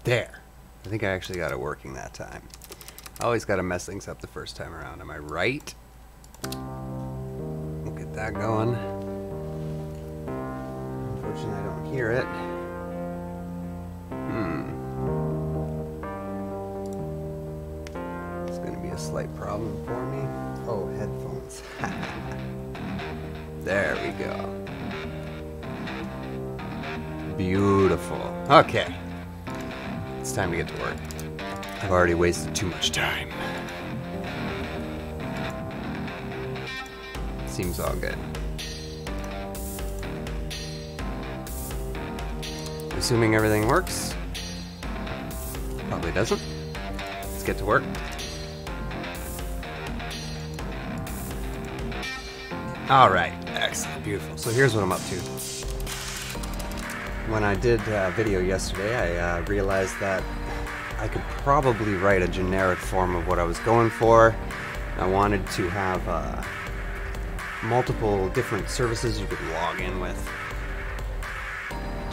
There. I think I actually got it working that time. I always got to mess things up the first time around. Am I right? We'll get that going. Unfortunately, I don't hear it. It's going to be a slight problem for me. Oh, headphones. There we go. Beautiful. Okay. It's time to get to work. I've already wasted too much time. Seems all good. Assuming everything works. Probably doesn't. Let's get to work. Alright, excellent, beautiful. So here's what I'm up to. When I did a video yesterday, I realized that I could probably write a generic form of what I was going for. I wanted to have multiple different services you could log in with,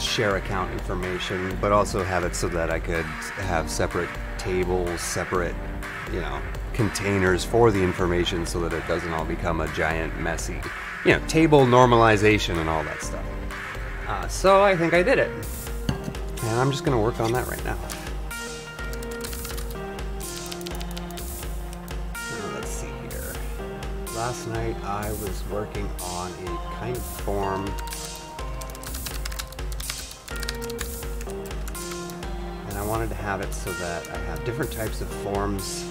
share account information, but also have it so that I could have separate tables, separate, containers for the information so that it doesn't all become a giant messy, table normalization and all that stuff. So I think I did it. And I'm just going to work on that right now. Let's see here. Last night I was working on a kind of form. And I wanted to have it so that I have different types of forms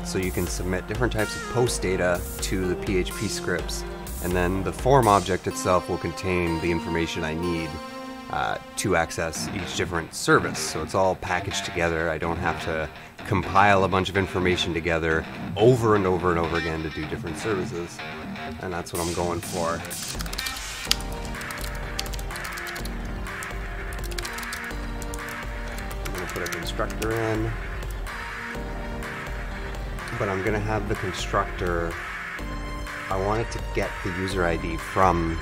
so you can submit different types of post data to the PHP scripts. And then the form object itself will contain the information I need to access each different service. So it's all packaged together. I don't have to compile a bunch of information together over and over and over again to do different services. And that's what I'm going for. I'm going to put a constructor in. But I'm going to have the constructor, I want it to get the user ID from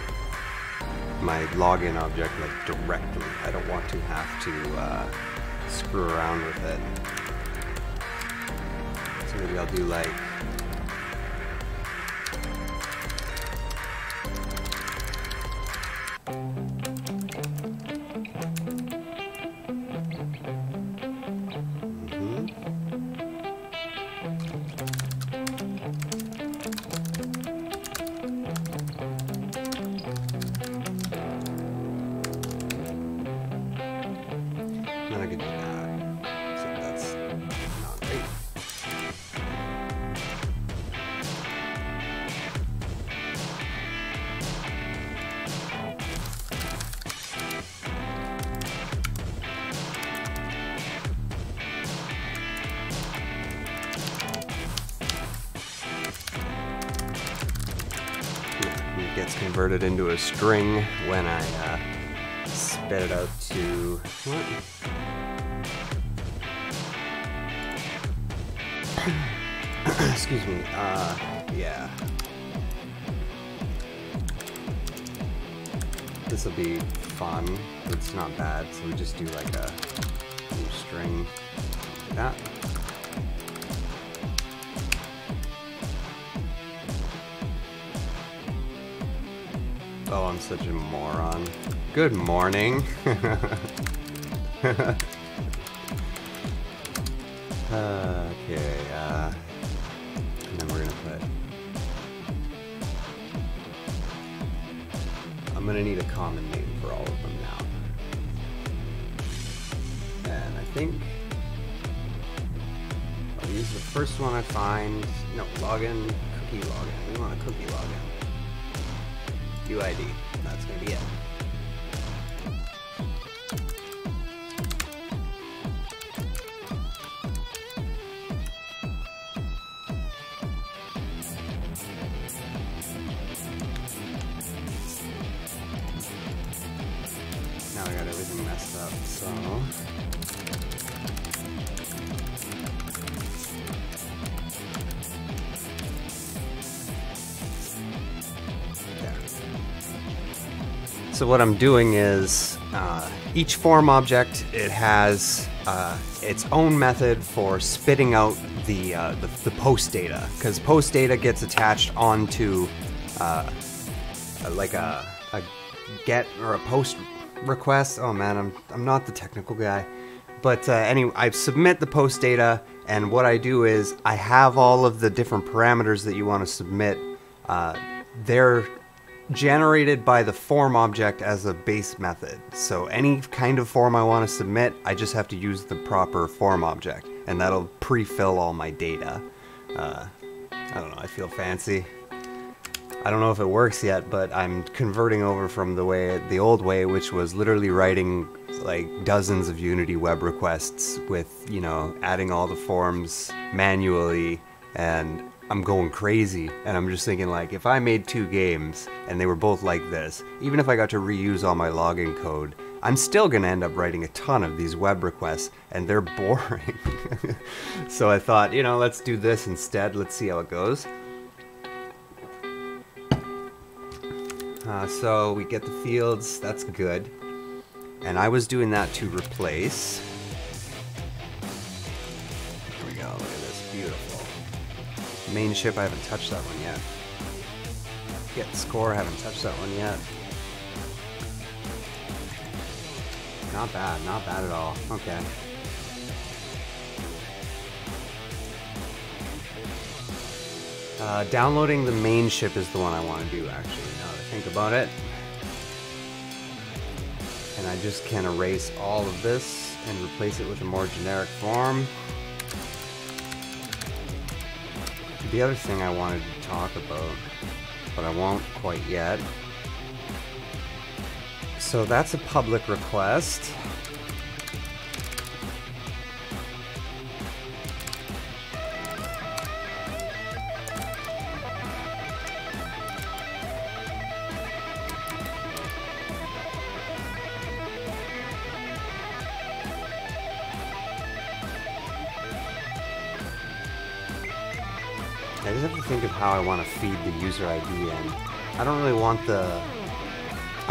my login object directly. I don't want to have to screw around with it. So maybe I'll do like then I could do that. So that's not great. It gets converted into a string when I spit it out to what? Excuse me. Yeah. This will be fun. It's not bad. So we just do like a new string like that. Oh, I'm such a moron. Good morning. Okay, and then we're gonna put, I'm gonna need a common name for all of them now. And I think I'll use the first one I find. No, login, cookie login. We want a cookie login. UID, that's gonna be it. Now I got everything messed up, so there. So what I'm doing is each form object, it has its own method for spitting out the post data, because post data gets attached onto like a get or a post request. Oh man, I'm not the technical guy, but anyway, I submit the post data, and what I do is I have all of the different parameters that you want to submit. They're generated by the form object as a base method. So any kind of form I want to submit, I just have to use the proper form object, and that'll pre-fill all my data. I don't know, I feel fancy. I don't know if it works yet, but I'm converting over from the old way, which was literally writing like dozens of Unity web requests with, you know, adding all the forms manually, and I'm going crazy. And I'm just thinking, like, if I made 2 games and they were both like this, even if I got to reuse all my login code, I'm still gonna end up writing a ton of these web requests, and they're boring. So I thought, you know, let's do this instead. Let's see how it goes. So we get the fields, that's good. And I was doing that to replace. Here we go, look at this, beautiful. Main ship, I haven't touched that one yet. Get score, I haven't touched that one yet. Not bad at all, okay. Downloading the main ship is the one I want to do, actually, now that I think about it. And I just can erase all of this and replace it with a more generic form. The other thing I wanted to talk about, but I won't quite yet. So that's a public request. I just have to think of how I want to feed the user ID in. I don't really want the...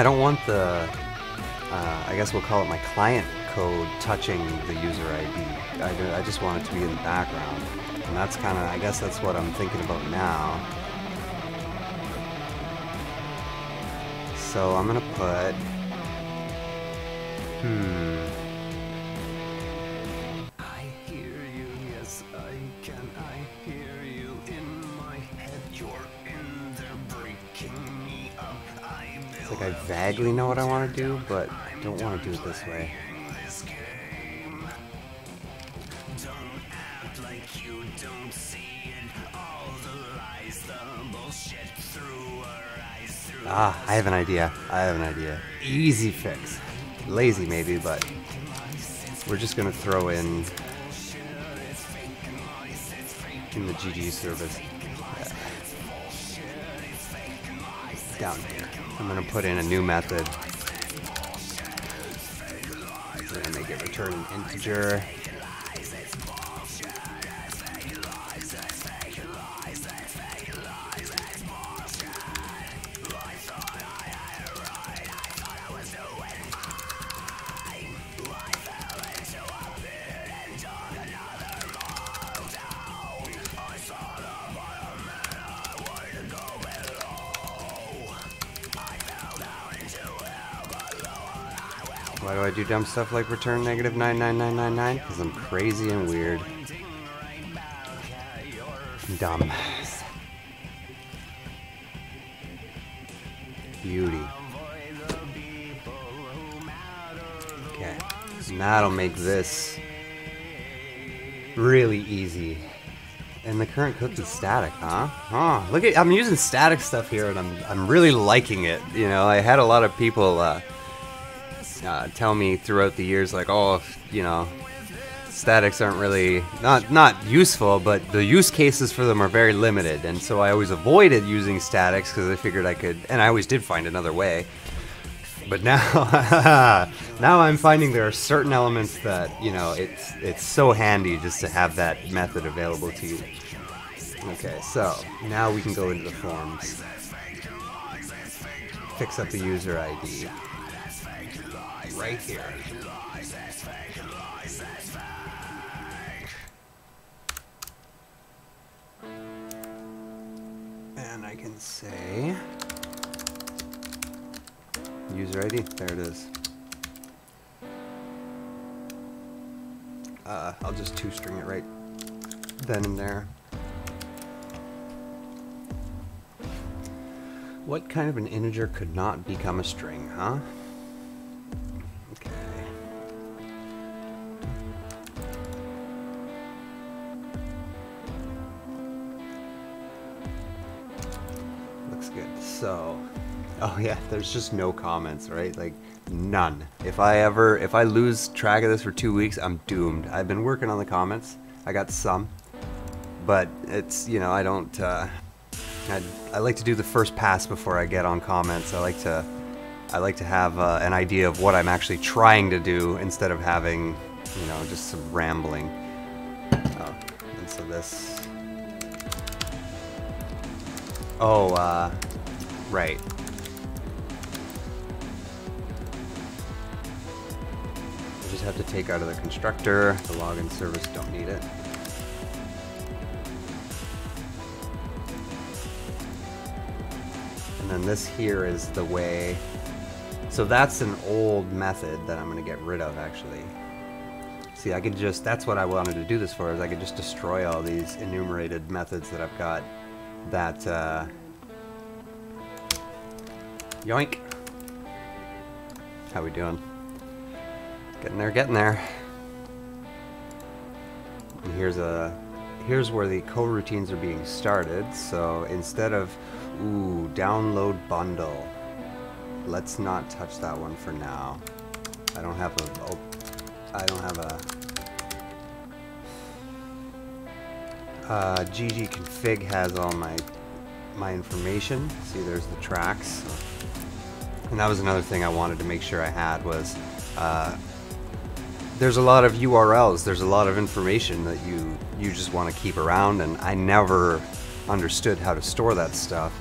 I guess we'll call it my client code touching the user ID. I just want it to be in the background. And that's kind of, I guess that's what I'm thinking about now. So I'm gonna put... I hear you, yes I can, I hear you in my head, you're in there breaking me up. It's like I vaguely know what I want to do, but I don't want to do it this way. Ah, I have an idea. Easy fix. Lazy maybe, but we're just gonna throw in the GG service. Yeah. Down here. I'm gonna put in a new method. We're gonna make it return an integer. Why do I do dumb stuff like return negative 99999? Because I'm crazy and weird. Dumb. Beauty. Okay. And that'll make this really easy. And the current cook is static, huh? Oh, look at, I'm using static stuff here, and I'm really liking it. You know, I had a lot of people tell me throughout the years, like, oh, you know, statics aren't really not useful, but the use cases for them are very limited, and so I always avoided using statics because I figured I could, and I always did find another way. But now, now I'm finding there are certain elements that, you know, it's so handy just to have that method available to you. Okay, so now we can go into the forms, fix up the user ID. right here. And I can say user ID. There it is. I'll just two-string it right then and there. What kind of an integer could not become a string, huh? Okay. Looks good. So, oh yeah, there's just no comments, right? Like, none. If I lose track of this for 2 weeks, I'm doomed. I've been working on the comments. I got some, but it's, you know, I don't, I like to do the first pass before I get on comments. I like to have an idea of what I'm actually trying to do instead of having, you know, just some rambling. Oh, and so this. Oh, right. I just have to take out of the constructor. The login service, don't need it. And then this here is the way. So that's an old method that I'm going to get rid of, actually. See, I could just, that's what I wanted to do this for, is I could just destroy all these enumerated methods that I've got that, yoink. How we doing? Getting there, getting there. And here's where the coroutines are being started. So instead of, ooh, download bundle. Let's not touch that one for now. I don't have a ggconfig has all my information. See, there's the tracks. And that was another thing I wanted to make sure I had was, there's a lot of URLs, there's a lot of information that you just want to keep around, and I never understood how to store that stuff.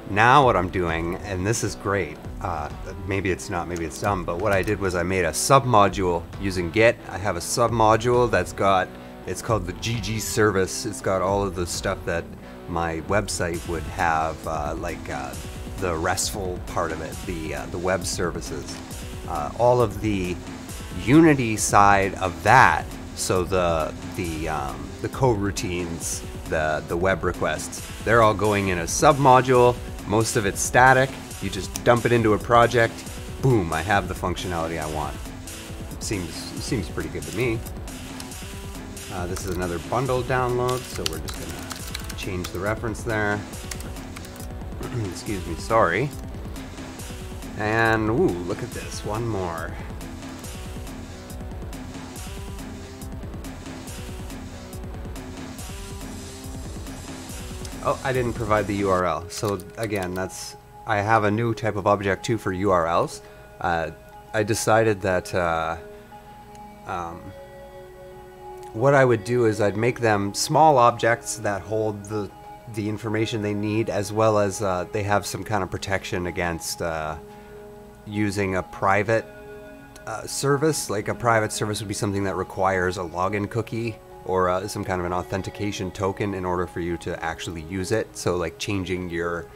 Now what I'm doing, and this is great, maybe it's not, maybe it's dumb, but what I did was I made a submodule using Git. I have a submodule that's got, it's called the GG service. It's got all of the stuff that my website would have, like the RESTful part of it, the web services, all of the Unity side of that. So the coroutines, the web requests, they're all going in a submodule. Most of it's static. You just dump it into a project. Boom! I have the functionality I want. Seems pretty good to me. This is another bundle download, so we're just gonna change the reference there. Excuse me, sorry. And ooh, look at this, one more. Oh, I didn't provide the URL. So again, I have a new type of object too for URLs. I decided that what I would do is I'd make them small objects that hold the information they need, as well as they have some kind of protection against using a private service. Like a private service would be something that requires a login cookie or some kind of an authentication token in order for you to actually use it. So like changing your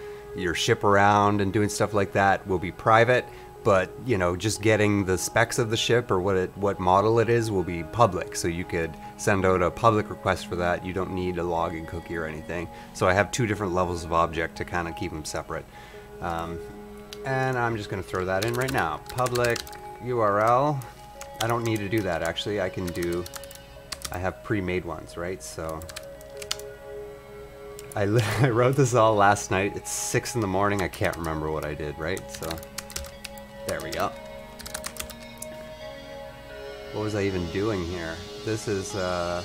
ship around and doing stuff like that will be private, but you know, just getting the specs of the ship or what model it is will be public. So you could send out a public request for that. You don't need a login cookie or anything. So I have two different levels of object to kind of keep them separate. And I'm just going to throw that in right now. Public URL. I don't need to do that actually. I have pre-made ones, right? So I wrote this all last night. It's 6 in the morning. I can't remember what I did, right? So there we go. What was I even doing here? This is the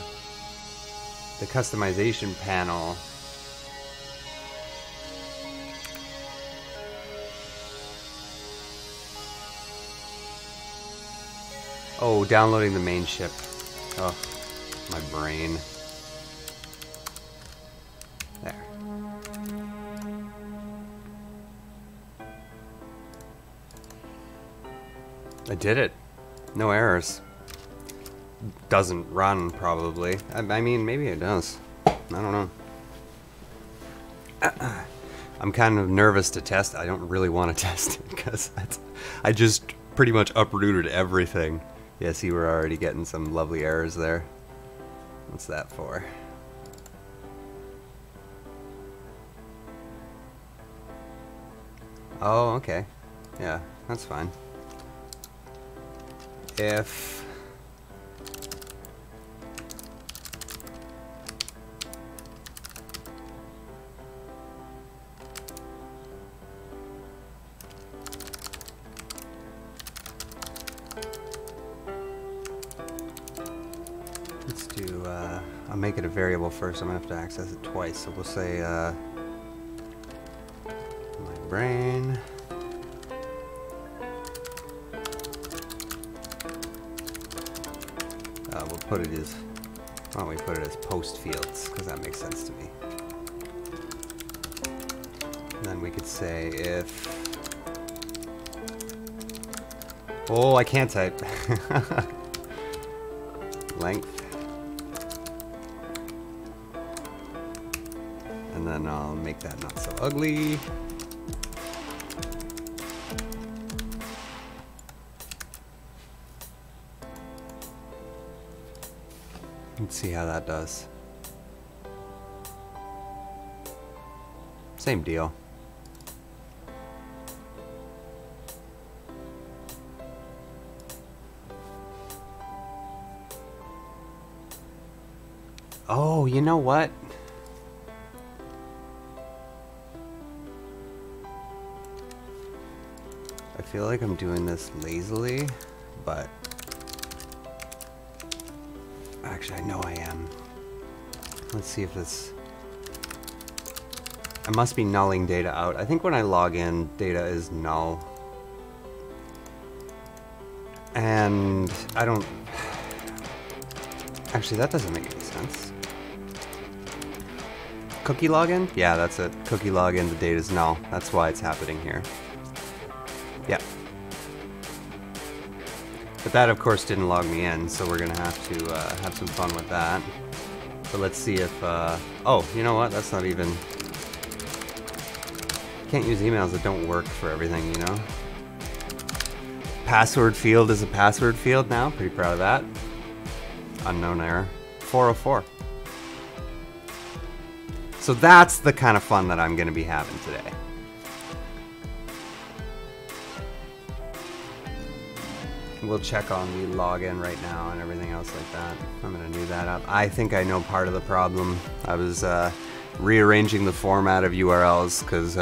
customization panel. Oh, downloading the main ship. Oh, my brain. There. I did it. No errors. Doesn't run, probably. I mean, maybe it does. I don't know. I'm kind of nervous to test. I don't really want to test it because I just pretty much uprooted everything. Yeah, see, we're already getting some lovely errors there. What's that for? Oh, okay. Yeah, that's fine. If... Let's do, I'll make it a variable first. I'm gonna have to access it twice. So we'll say, my brain. We'll put it as, why don't we put it as post fields, because that makes sense to me. And then we could say if, oh, I can't type. Length. And then I'll make that not so ugly. Let's see how that does. Same deal. Oh, you know what? I feel like I'm doing this lazily, but actually I know I am. Let's see if this... I must be nulling data out. I think when I log in, data is null. And I don't... Actually, that doesn't make any sense. Cookie login? Yeah, that's it. Cookie login, the data's null. That's why it's happening here. Yep. But that, of course, didn't log me in, so we're gonna have to have some fun with that. So let's see if, oh, you know what? That's not even... Can't use emails that don't work for everything, you know? Password field is a password field now. Pretty proud of that. Unknown error. 404. So that's the kind of fun that I'm gonna be having today. We'll check on the login right now and everything else like that. I'm gonna do that up. I think I know part of the problem. I was rearranging the format of URLs because,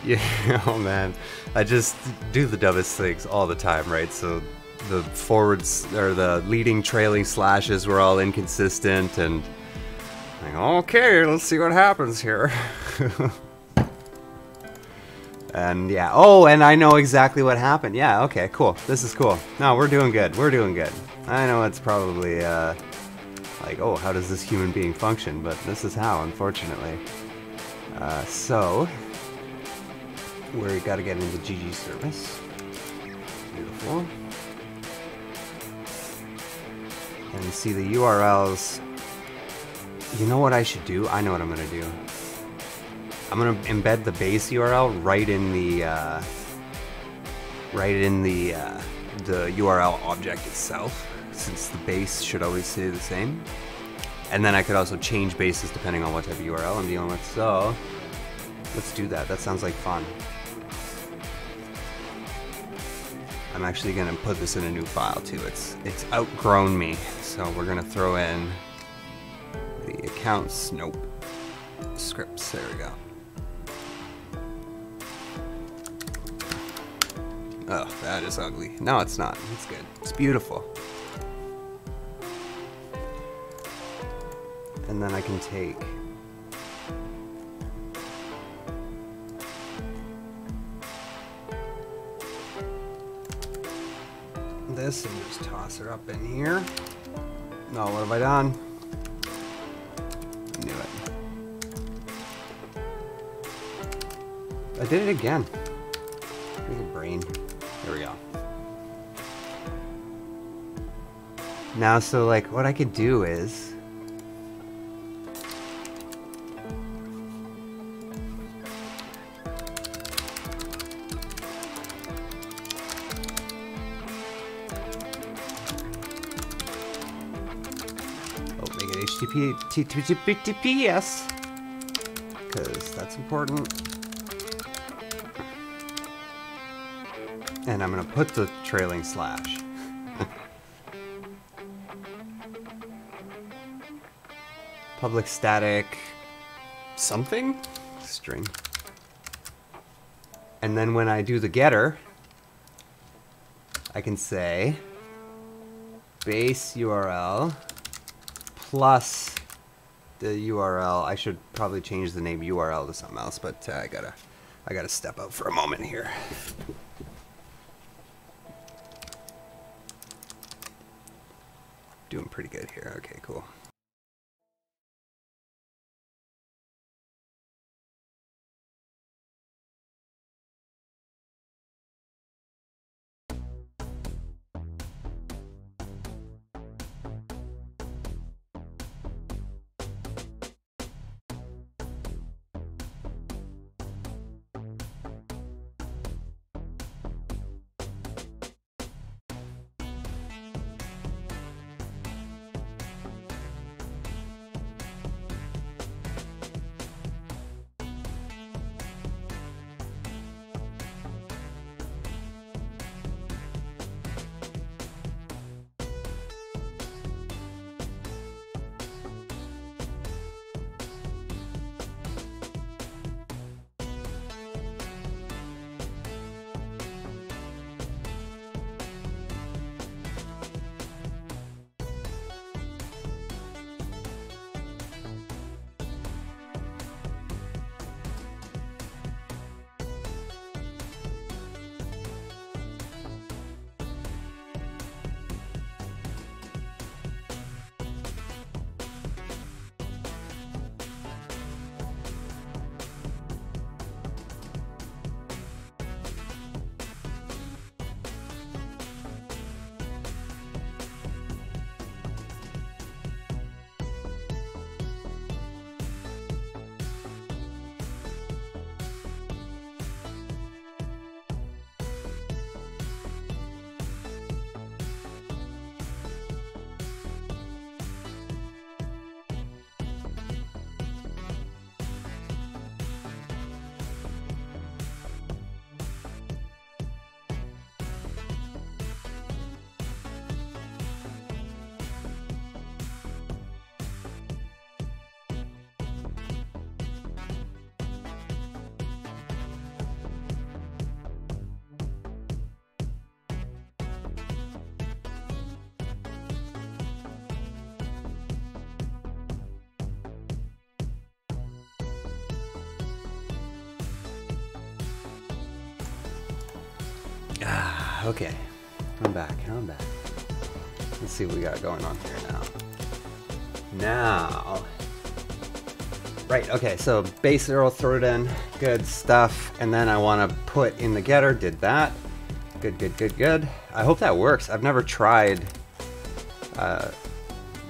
yeah, oh man, I just do the dumbest things all the time, right? So the forwards or the leading trailing slashes were all inconsistent, and like, okay, let's see what happens here. And yeah, oh, and I know exactly what happened. Yeah, okay, cool. This is cool. No, we're doing good. We're doing good. I know it's probably like, oh, how does this human being function? But this is how, unfortunately. So we got to get into GG service. Beautiful. And see the URLs. You know what I should do? I know what I'm gonna do. I'm gonna embed the base URL right in the URL object itself, since the base should always stay the same. And then I could also change bases depending on what type of URL I'm dealing with. So let's do that. That sounds like fun. I'm actually gonna put this in a new file too. It's outgrown me, so we're gonna throw in the accounts. Nope. Scripts. There we go. Oh, that is ugly. No, it's not. It's good. It's beautiful. And then I can take this and just toss her up in here. No, what have I done? I knew it. I did it again. Here's a brain. There we go. Now, so like what I could do is make it HTTPS because that's important. And I'm gonna put the trailing slash. Public static something string. And then when I do the getter, I can say base URL plus the URL. I should probably change the name URL to something else, but I gotta step out for a moment here. Doing pretty good here. Okay, cool. Okay, I'm back. Let's see what we got going on here now. Right, okay, so base arrow, throw it in, good stuff. And then I want to put in the getter, did that. Good. I hope that works. I've never tried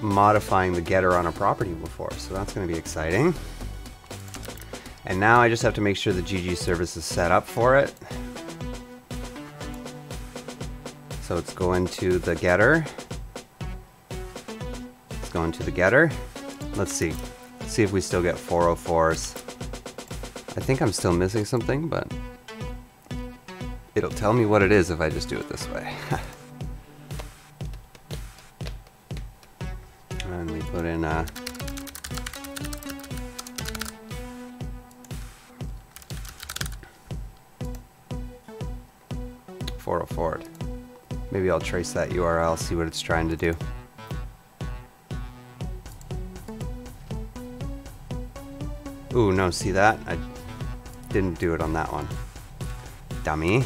modifying the getter on a property before, so that's going to be exciting. And now I just have to make sure the GG service is set up for it. So it's going to the getter. It's going to the getter. Let's see. See if we still get 404s. I think I'm still missing something, but it'll tell me what it is if I just do it this way. And we put in 404. Maybe I'll trace that URL, see what it's trying to do. Ooh, no, see that? I didn't do it on that one. Dummy.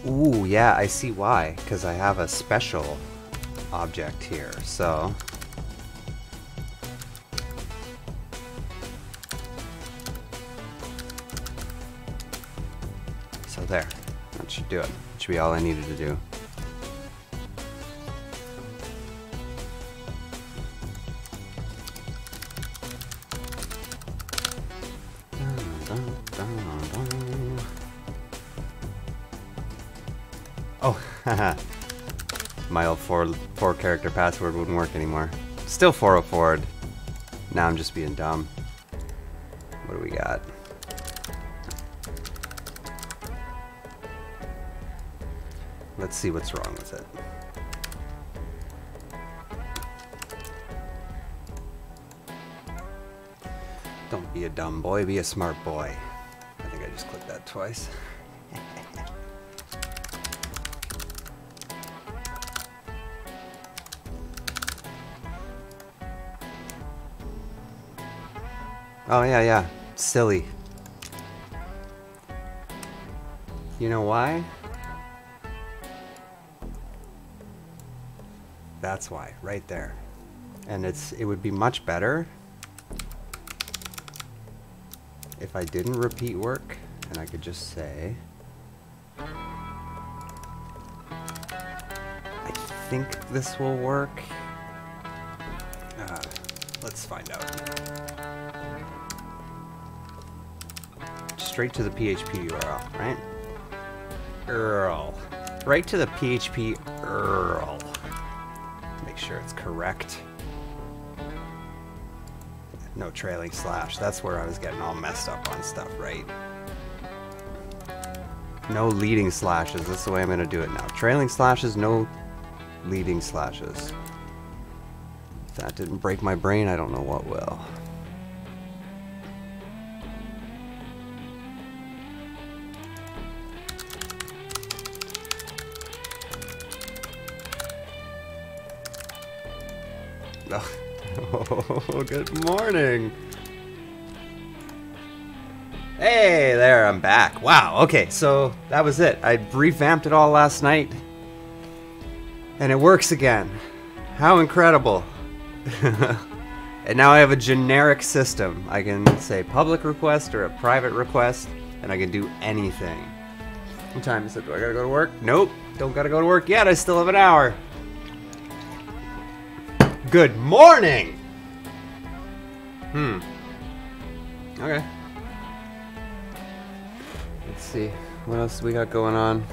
Ooh, yeah, I see why, because I have a special object here, so... So there, that should do it. That should be all I needed to do. Oh, haha. My old four character password wouldn't work anymore. Still 404'd. Now I'm just being dumb. What do we got? Let's see what's wrong with it. Don't be a dumb boy, be a smart boy. I think I just clicked that twice. Oh yeah, silly. You know why? That's why, right there. And it would be much better if I didn't repeat work and I could just say, I think this will work. Let's find out. Straight to the PHP URL, right? URL. Right to the PHP URL. Make sure it's correct. No trailing slash. That's where I was getting all messed up on stuff, right? No leading slashes. That's the way I'm going to do it now. Trailing slashes, no leading slashes. If that didn't break my brain, I don't know what will. Oh, good morning. Hey there, I'm back. Wow, okay, so that was it. I revamped it all last night, and it works again. How incredible. And now I have a generic system. I can say public request or a private request, and I can do anything. What time is it? Do I gotta go to work? Nope, don't gotta go to work yet. I still have an hour. Good morning! Okay. Let's see. What else we got going on?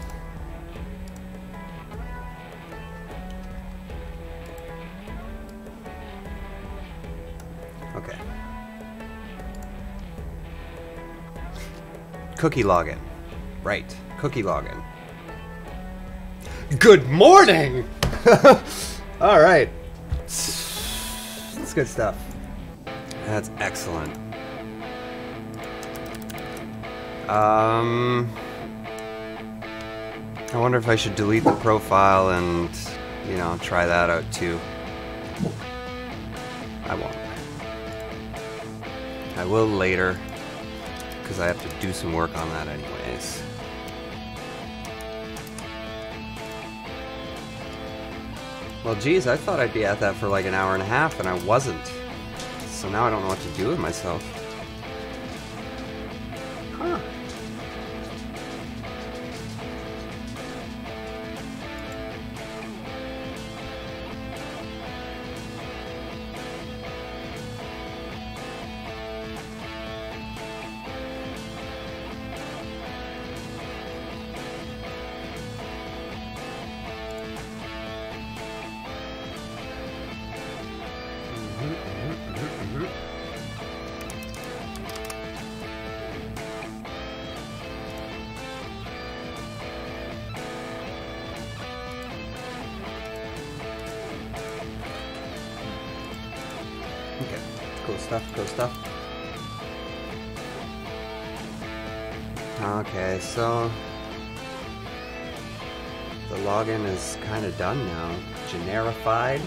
Okay. Cookie login. Right. Cookie login. Good morning! Alright. That's good stuff. That's excellent. I wonder if I should delete the profile and, you know, try that out too. I won't. I will later, because I have to do some work on that anyways. Well, geez, I thought I'd be at that for like an hour and a half, and I wasn't. So now I don't know what to do with myself. Huh. Okay, cool stuff. Okay, so the login is kind of done now. Generified.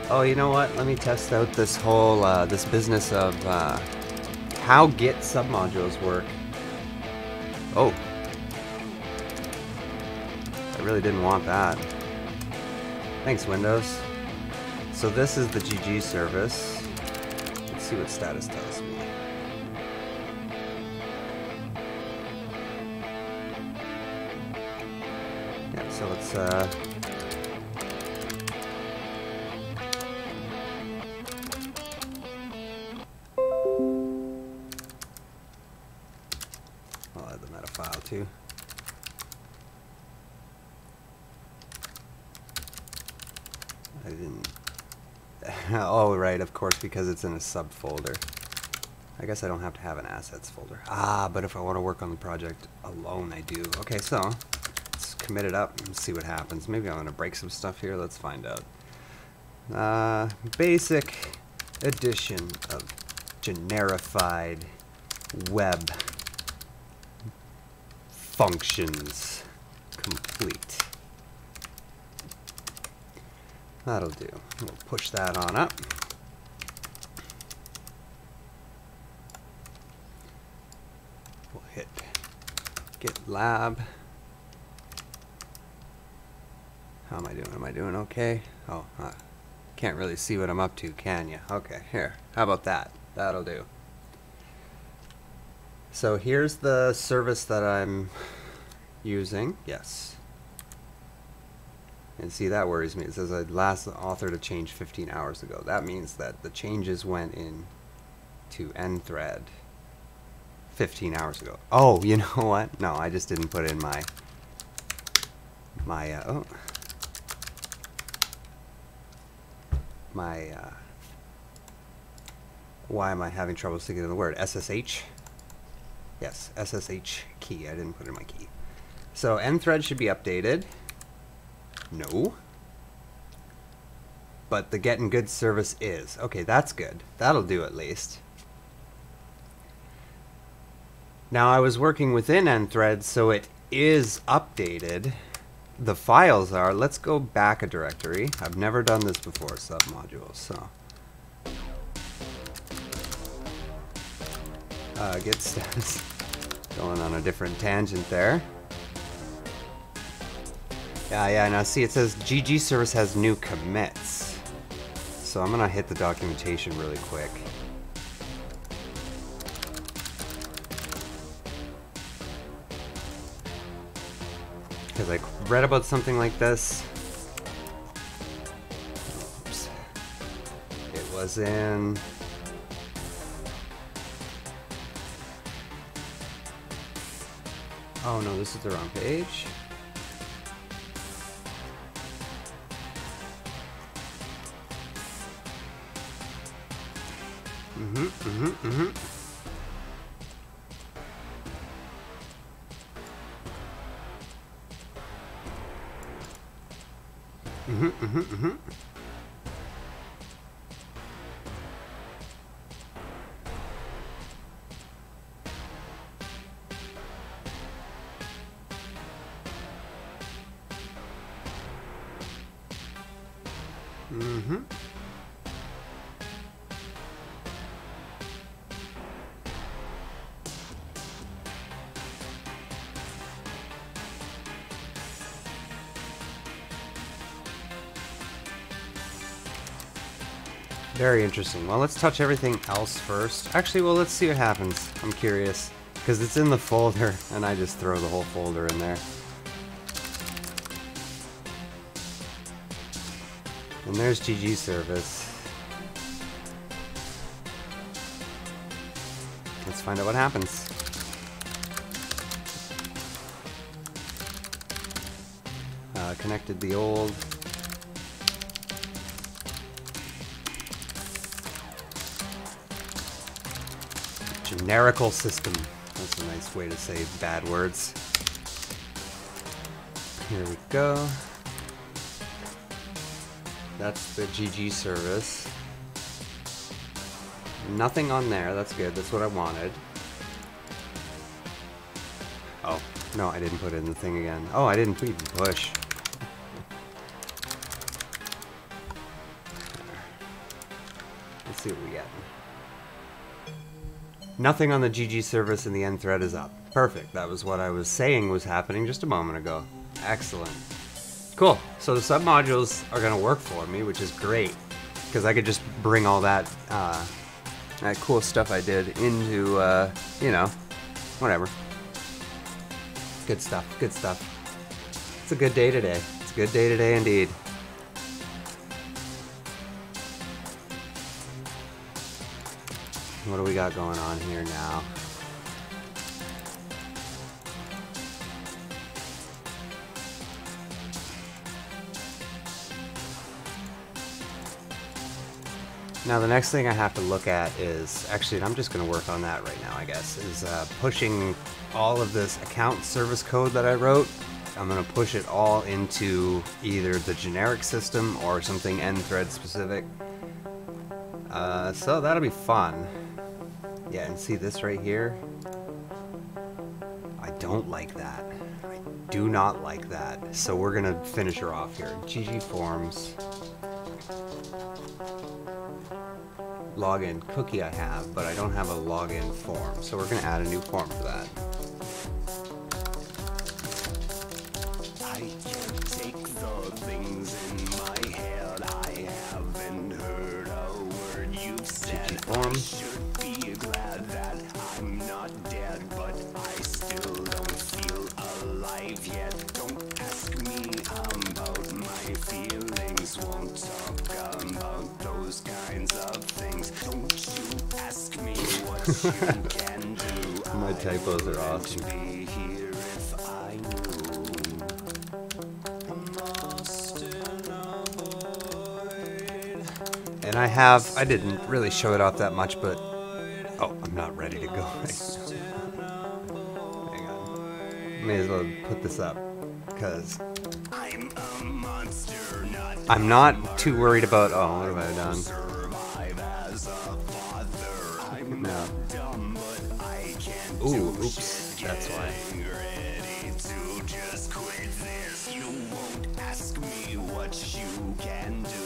Oh, you know what? Let me test out this whole, this business of how Git submodules work. Oh. I really didn't want that. Thanks, Windows. So this is the GG service. Let's see what status tells me. So let's I'll add the meta file too. I didn't. Oh, right, of course, because it's in a subfolder. I guess I don't have to have an assets folder. Ah, but if I want to work on the project alone, I do. Okay, so let's commit it up and see what happens. Maybe I'm going to break some stuff here. Let's find out. Basic edition of generified web functions complete. That'll do. We'll push that on up. We'll hit GitLab. How am I doing? Am I doing okay? Oh, can't really see what I'm up to, can you? Okay, here. How about that? That'll do. So here's the service that I'm using. Yes. And see, that worries me. It says I last authored a change 15 hours ago. That means that the changes went in to nthread 15 hours ago. Oh, you know what? No, I just didn't put in my why am I having trouble sticking to the word? SSH? Yes, SSH key. I didn't put in my key. So nthread should be updated. No. But the getting good service is. Okay, that's good. That'll do at least. Now I was working within nthread, so it is updated. The files are. Let's go back a directory. I've never done this before, submodules, so. Git status. Going on a different tangent there. Yeah, now see it says GG service has new commits. So I'm gonna hit the documentation really quick. Because I read about something like this. Oops. It was in... Oh no, this is the wrong page. Very interesting. Well, let's touch everything else first. Actually, well, let's see what happens. I'm curious. Because it's in the folder, and I just throw the whole folder in there. And there's GG service. Let's find out what happens. Connected the old... generical system. That's a nice way to say bad words. Here we go. That's the GG service. Nothing on there. That's good. That's what I wanted. Oh, no, I didn't put in the thing again. Oh, I didn't even push. Let's see what we get. Nothing on the GG service and the nthread is up. Perfect. That was what I was saying was happening just a moment ago. Excellent. Cool. So the submodules are going to work for me, which is great. Because I could just bring all that cool stuff I did into, you know, whatever. Good stuff. Good stuff. It's a good day today. It's a good day today indeed. What do we got going on here now? Now the next thing I have to look at is, actually I'm just going to work on that right now I guess, is pushing all of this account service code that I wrote. I'm going to push it all into either the generic system or something nthread specific. So that'll be fun. Yeah, and see this right here? I don't like that. I do not like that. So we're going to finish her off here. GG Forms. Login cookie I have, but I don't have a login form. So we're going to add a new form for that. I can't take the things in my head. I haven't heard a word you've said. Form. I should be glad that I'm not dead, but I still don't feel alive yet. Don't ask me about my feelings. Won't talk about those kinds of things. Don't you ask me what you can do. My typos are awesome. Be here if I knew. And I didn't really show it off that much, but, oh, I'm not ready to go right now. Hang on. May as well put this up, because I'm a monster, I'm not too worried about, oh, what have I done? survive as a father. I'm No. dumb, but I can't Ooh, oops, that's why. ready to just quit this. You won't ask me what you can do.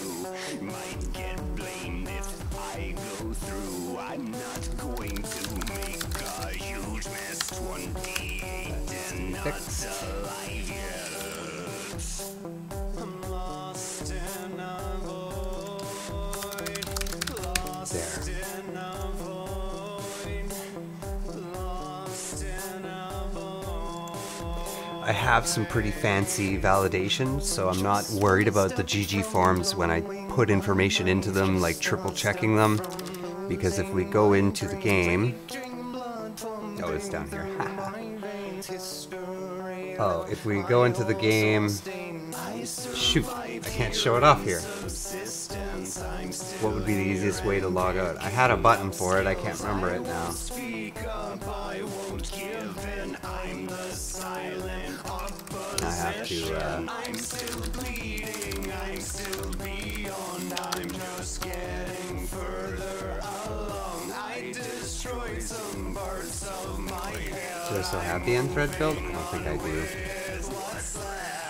Might get blamed if I go through. I'm not going to make a huge mess. 28 and not Fixed. alive yet. I'm lost in a void. Lost in a void. Lost in a void. I have some pretty fancy validations, so I'm not worried about the GG forms when I put information into them, like triple checking them, because if we go into the game, oh, it's down here. Oh, if we go into the game, shoot, I can't show it off here. What would be the easiest way to log out? I had a button for it, I can't remember it now. I have to, I'm still bleeding, I'm still beyond, I'm just getting further along. I destroyed some parts of my head. do I still have the nthread built? I don't think I do.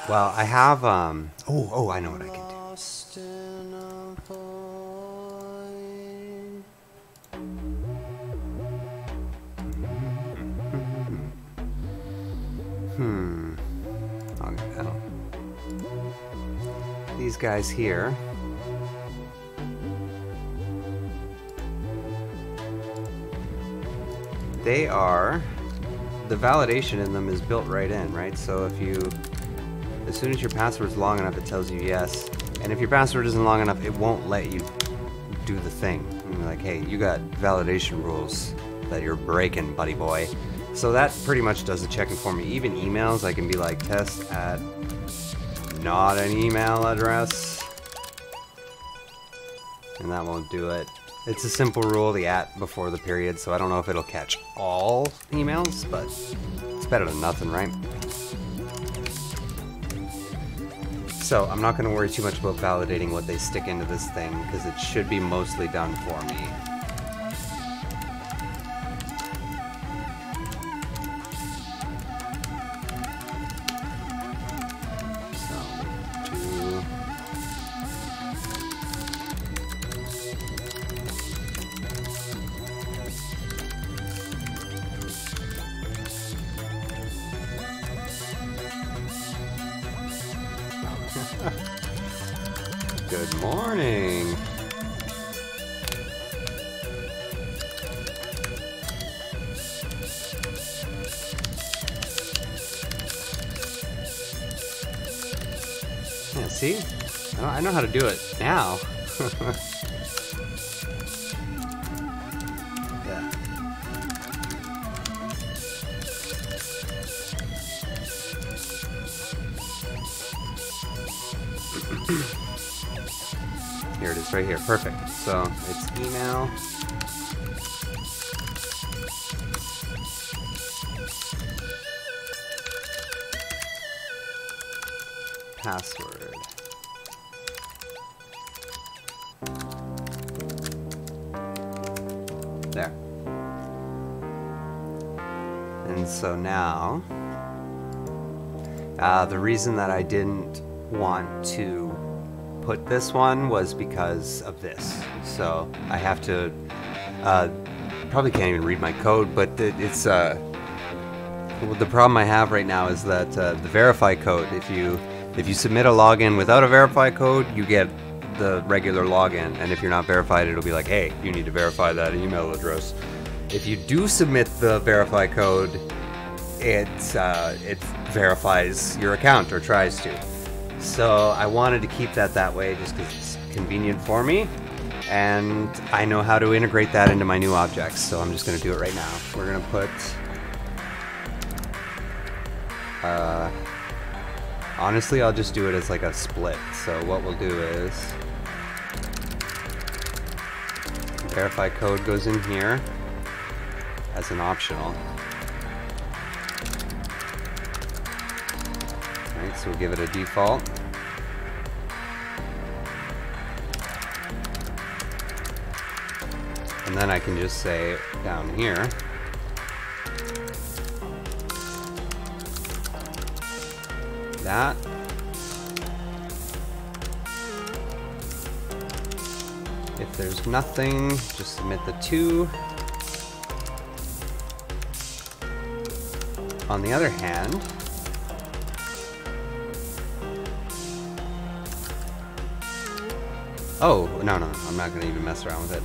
Well, I have, oh, I know what I can do. Lost in a void. Oh. These guys here. They are, the validation in them is built right in, right? So if you, as soon as your password's long enough, it tells you yes. And if your password isn't long enough, it won't let you do the thing. And you're like, hey, you got validation rules that you're breaking, buddy boy. So that pretty much does the checking for me. Even emails, I can be like test at not an email address, and that won't do it. It's a simple rule, the at before the period, so I don't know if it'll catch all emails, but it's better than nothing, right? So I'm not going to worry too much about validating what they stick into this thing, because it should be mostly done for me. Good morning. See? I know how to do it now. Yeah. Here it is right here. Perfect. So it's email. Password. There. And so now, the reason that I didn't want to put this one was because of this. So I have to, probably can't even read my code, but it's, well, the problem I have right now is that the verify code, if you submit a login without a verify code, you get the regular login, and if you're not verified, it'll be like, hey, you need to verify that email address. If you do submit the verify code, it verifies your account, or tries to. So I wanted to keep that way just because it's convenient for me, and I know how to integrate that into my new objects, so I'm just going to do it right now. We're going to put honestly, I'll just do it as like a split. So what we'll do is verify code goes in here as an optional. Alright, so we'll give it a default. And then I can just say down here, that. If there's nothing, just submit the 2. On the other hand, oh, no, I'm not gonna even mess around with it.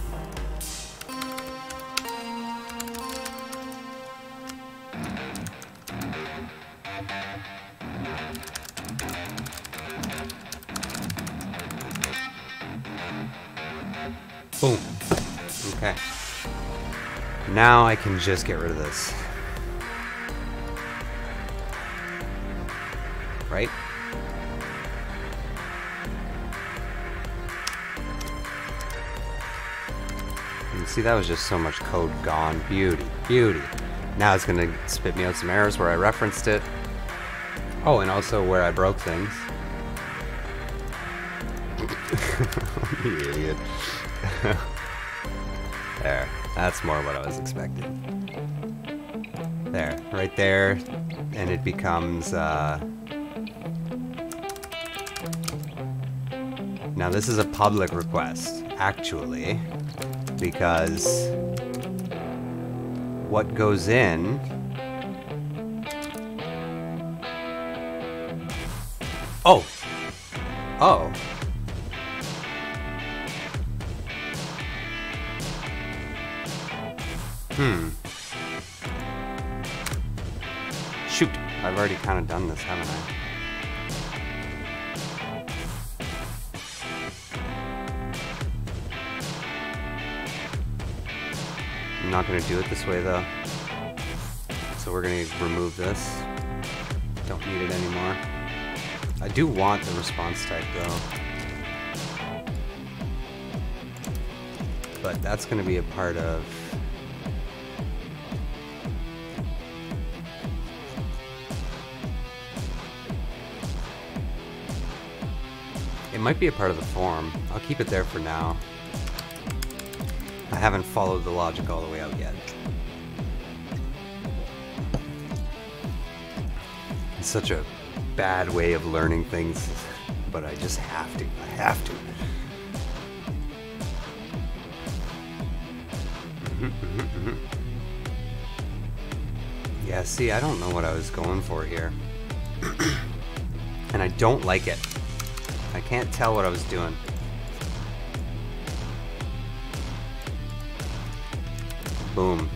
Boom. Okay. Now I can just get rid of this. Right? You see, that was just so much code gone. Beauty. Beauty. Now it's gonna spit me out some errors where I referenced it. Oh, and also where I broke things. You idiot. There, that's more what I was expecting. There, right there, and it becomes, now this is a public request, actually, because what goes in... Oh! Oh! Shoot, I've already kind of done this, haven't I? I'm not going to do it this way though. So we're going to remove this. Don't need it anymore. I do want the response type though. But that's going to be a part of... It might be a part of the form. I'll keep it there for now. I haven't followed the logic all the way out yet. It's such a bad way of learning things, but I just have to. I have to. Yeah, see, I don't know what I was going for here. And I don't like it. I can't tell what I was doing. Boom.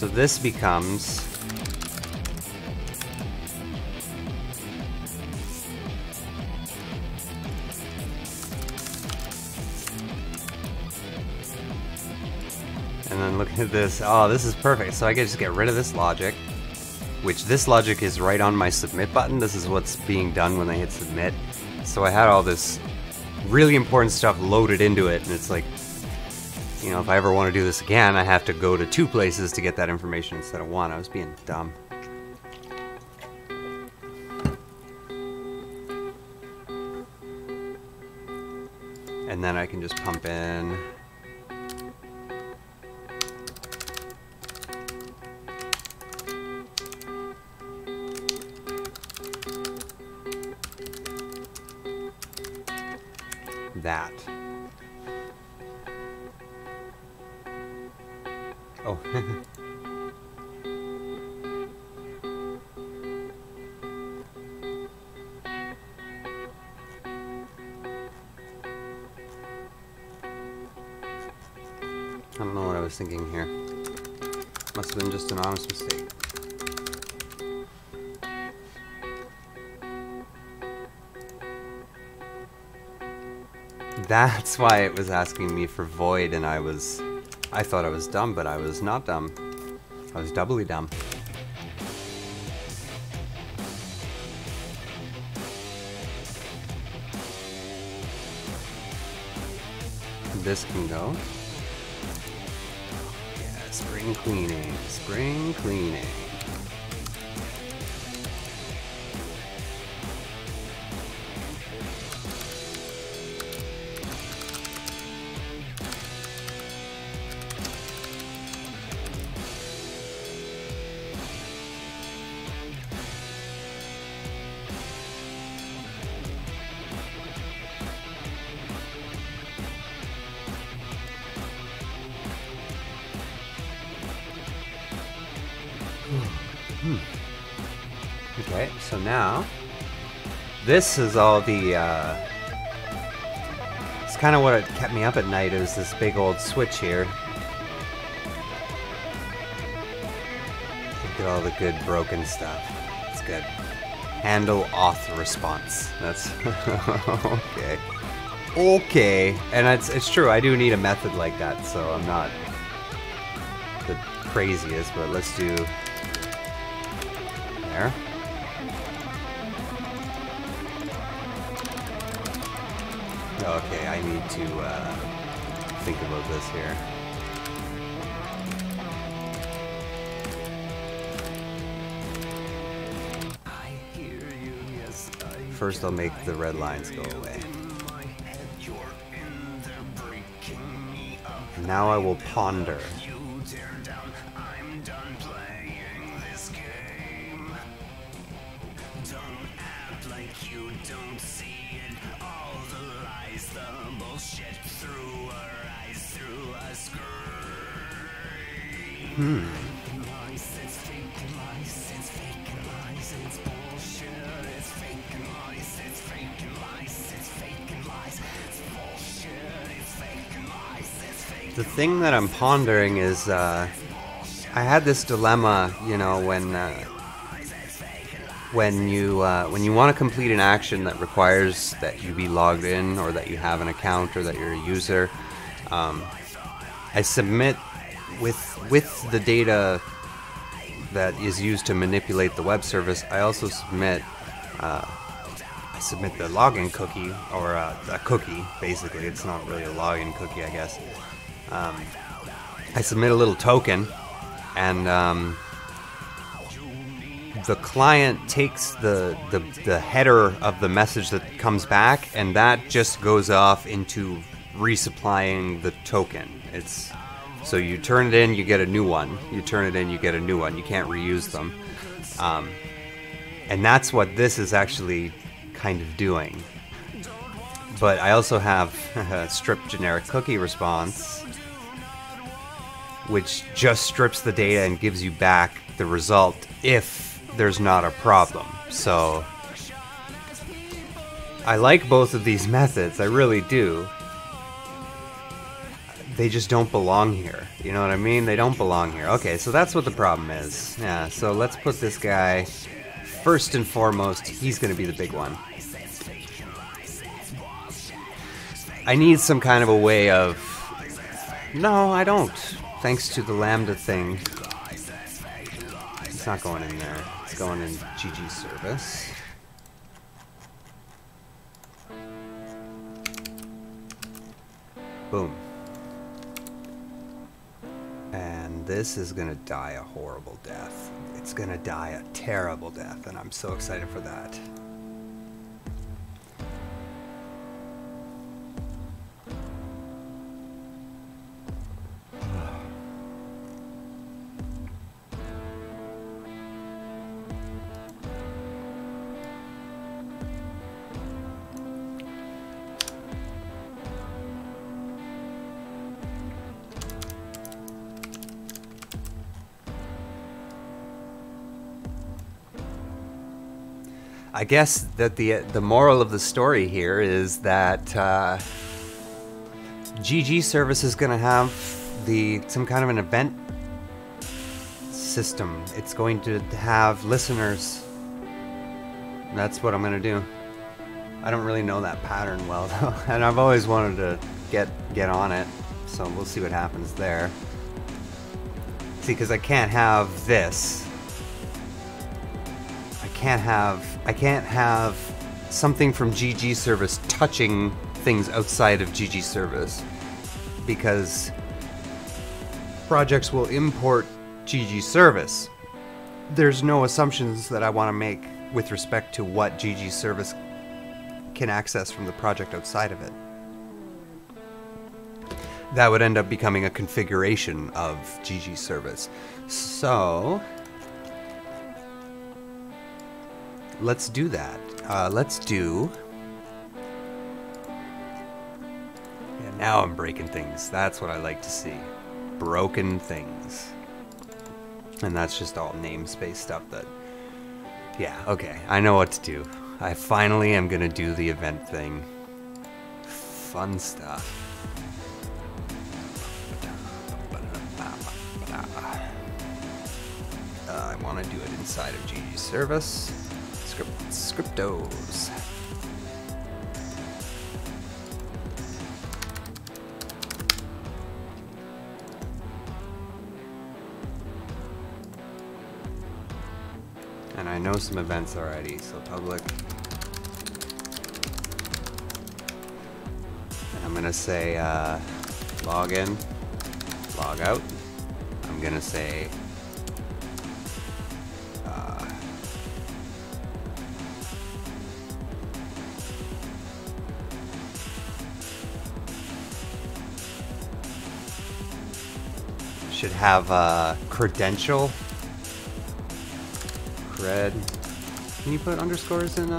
So this becomes and then look at this. Oh, this is perfect. So I can just get rid of this logic, which this logic is right on my submit button. This is what's being done when I hit submit. So I had all this really important stuff loaded into it, and it's like, you know, if I ever want to do this again, I have to go to 2 places to get that information instead of 1. I was being dumb. And then I can just pump in that. Oh. I don't know what I was thinking here. Must have been just an honest mistake. That's why it was asking me for void, and I thought I was dumb, but I was not dumb. I was doubly dumb. This can go. Yeah, spring cleaning, spring cleaning. Okay, so now this is all the it's kind of what kept me up at night, is this big old switch here. Look at all the good broken stuff. It's good. Handle auth response. That's okay. Okay, and it's true, I do need a method like that, so I'm not the craziest, but let's do there. Okay, I need to think about this here. First I'll make the red lines go away. Now I will ponder. The thing that I'm pondering is, I had this dilemma, you know, when you want to complete an action that requires that you be logged in, or that you have an account, or that you're a user. I submit with the data that is used to manipulate the web service. I also submit the login cookie, or a cookie. Basically, it's not really a login cookie, I guess. I submit a little token, and the client takes the header of the message that comes back, and that just goes off into resupplying the token. It's so you turn it in, you get a new one. You turn it in, you get a new one. You can't reuse them, and that's what this is actually kind of doing. But I also have strip generic cookie response, which just strips the data and gives you back the result if there's not a problem. So I like both of these methods, I really do. they just don't belong here. You know what I mean? They don't belong here. Okay, so that's what the problem is. Yeah, so let's put this guy first and foremost. He's going to be the big one. I need some kind of a way of... No, I don't. Thanks to the Lambda thing. It's not going in there. It's going in GG service. Boom. And this is gonna die a horrible death. It's gonna die a terrible death, and I'm so excited for that. I guess that the moral of the story here is that GG service is going to have some kind of an event system. It's going to have listeners. That's what I'm going to do. I don't really know that pattern well though, and I've always wanted to get on it. So we'll see what happens there. See, because I can't have this. I can't have something from GG service touching things outside of GG service, because projects will import GG service. There's no assumptions that I want to make with respect to what GG service can access from the project outside of it. That would end up becoming a configuration of GG service. So let's do that. Let's do... Yeah, now I'm breaking things. That's what I like to see. Broken things. And that's just all namespace stuff that... Yeah, okay. I know what to do. I finally am gonna do the event thing. Fun stuff. I want to do it inside of GG service. Scriptos. And I know some events already, so public. And I'm gonna say log in, log out. I'm gonna say should have a credential. Cred. Can you put underscores in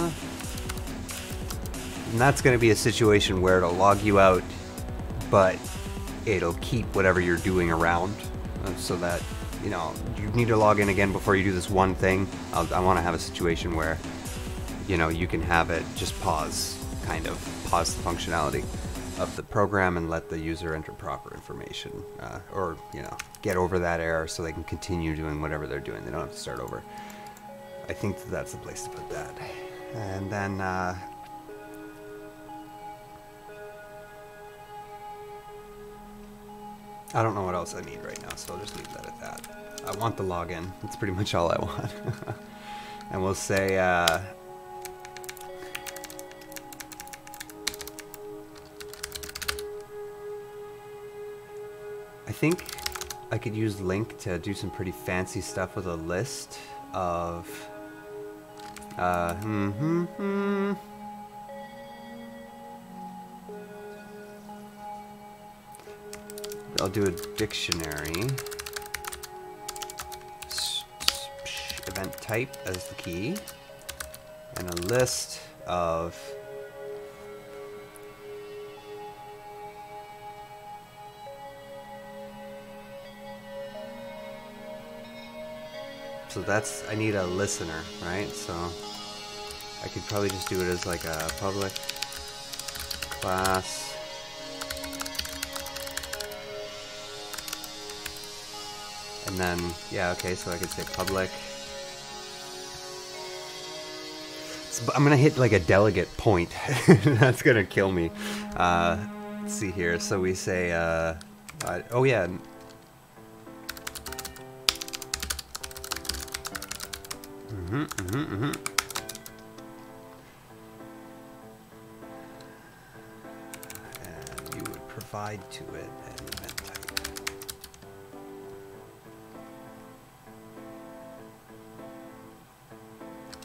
And that's going to be a situation where it'll log you out, but it'll keep whatever you're doing around, so that, you know, you need to log in again before you do this one thing. I want to have a situation where, you know, you can have it just pause the functionality of the program and let the user enter proper information, or, you know, get over that error so they can continue doing whatever they're doing. They don't have to start over. I think that's the place to put that. And then I don't know what else I need right now, so I'll just leave that at that. I want the login. That's pretty much all I want. And we'll say I think I could use link to do some pretty fancy stuff with a list of I'll do a dictionary, event type as the key, and a list of so that's, I need a listener, right? So I could probably just do it as like a public class And then, yeah, okay, so I could say public. I'm gonna hit like a delegate point. That's gonna kill me. Let's see here. So we say, oh yeah. And you would provide to it an event type.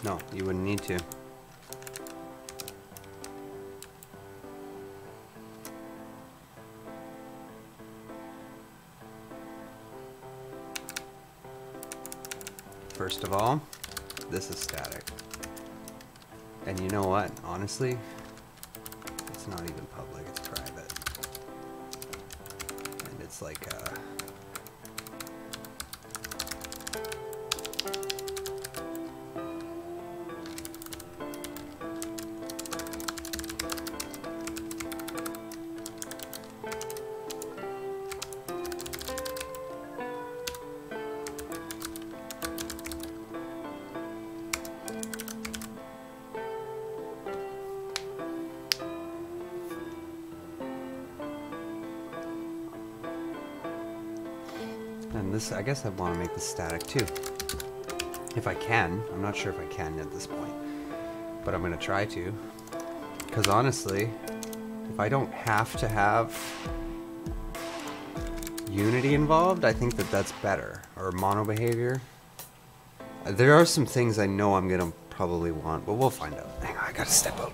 No, you wouldn't need to. First of all, this is static. And you know what? Honestly, it's not even public, it's private. And it's like and this, I guess I want to make this static too. If I can. I'm not sure if I can at this point. But I'm going to try to. Because honestly, if I don't have to have Unity involved, I think that that's better. Or mono behavior. There are some things I know I'm going to probably want, but we'll find out. Hang on, I got to step out.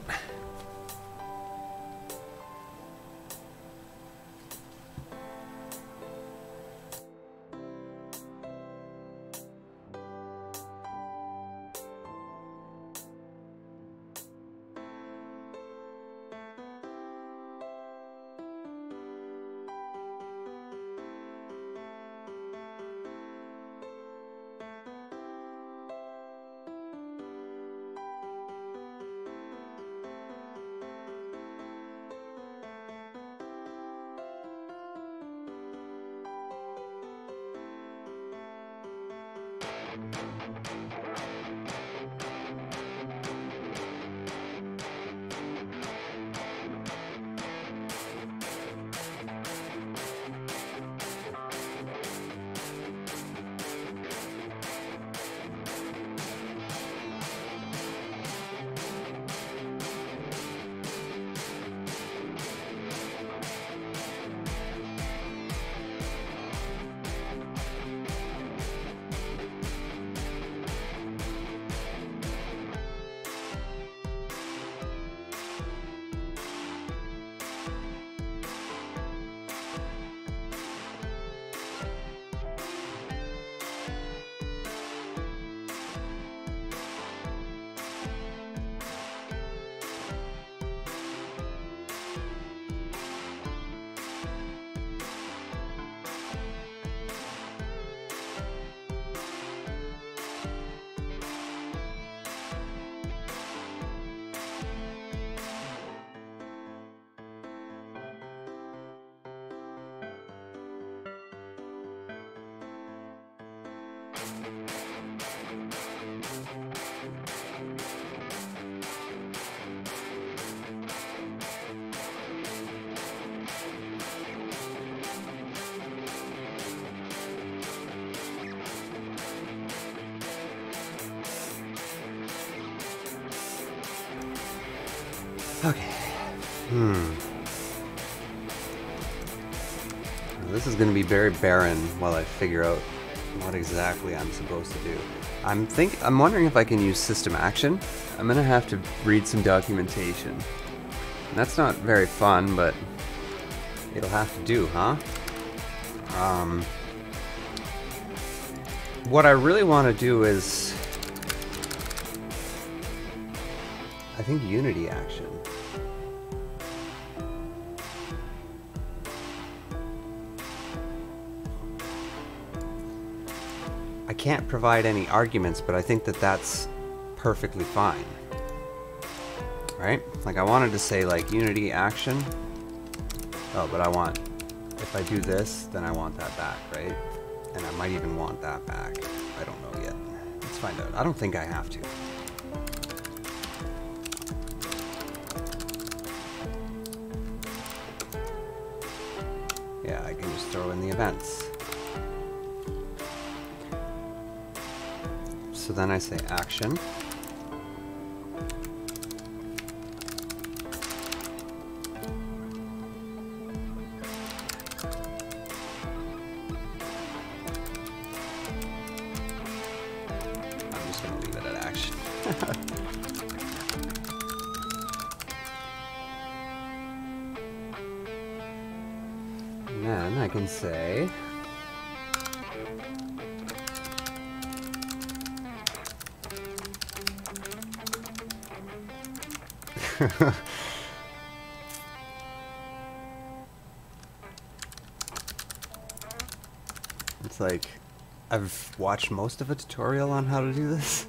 Okay. This is going to be very barren while I figure out what exactly I'm supposed to do. I'm wondering if I can use system action. I'm going to have to read some documentation. And that's not very fun, but it'll have to do, huh? What I really want to do is, I think, Unity action. I can't provide any arguments, but I think that that's perfectly fine. Right? Like, I wanted to say, like, Unity action. Oh, but I want, if I do this, then I want that back, right? And I might even want that back. I don't know yet. Let's find out. I don't think I have to. Yeah, I can just throw in the events. So then I say action. I'm just going to leave it at action. And then I can say it's like I've watched most of a tutorial on how to do this.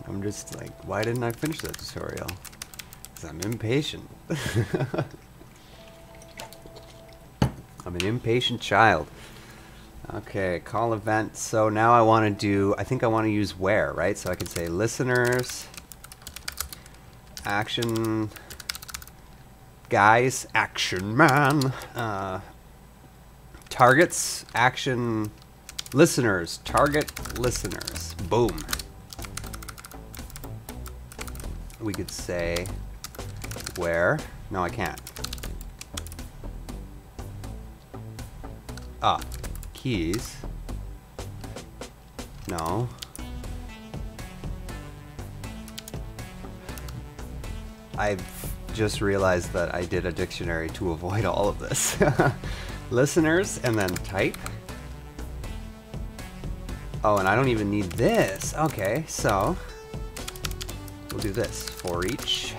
I'm just like, why didn't I finish that tutorial? Because I'm impatient. I'm an impatient child. Okay, call event. So now I want to do, I think I want to use where, right? So I can say listeners, action, guys, action man, targets, action, listeners, target listeners. Boom. We could say where. No, I can't. Ah, keys. No. I've just realized that I did a dictionary to avoid all of this. Listeners, and then type. Oh, and I don't even need this. Okay, so we'll do this for each.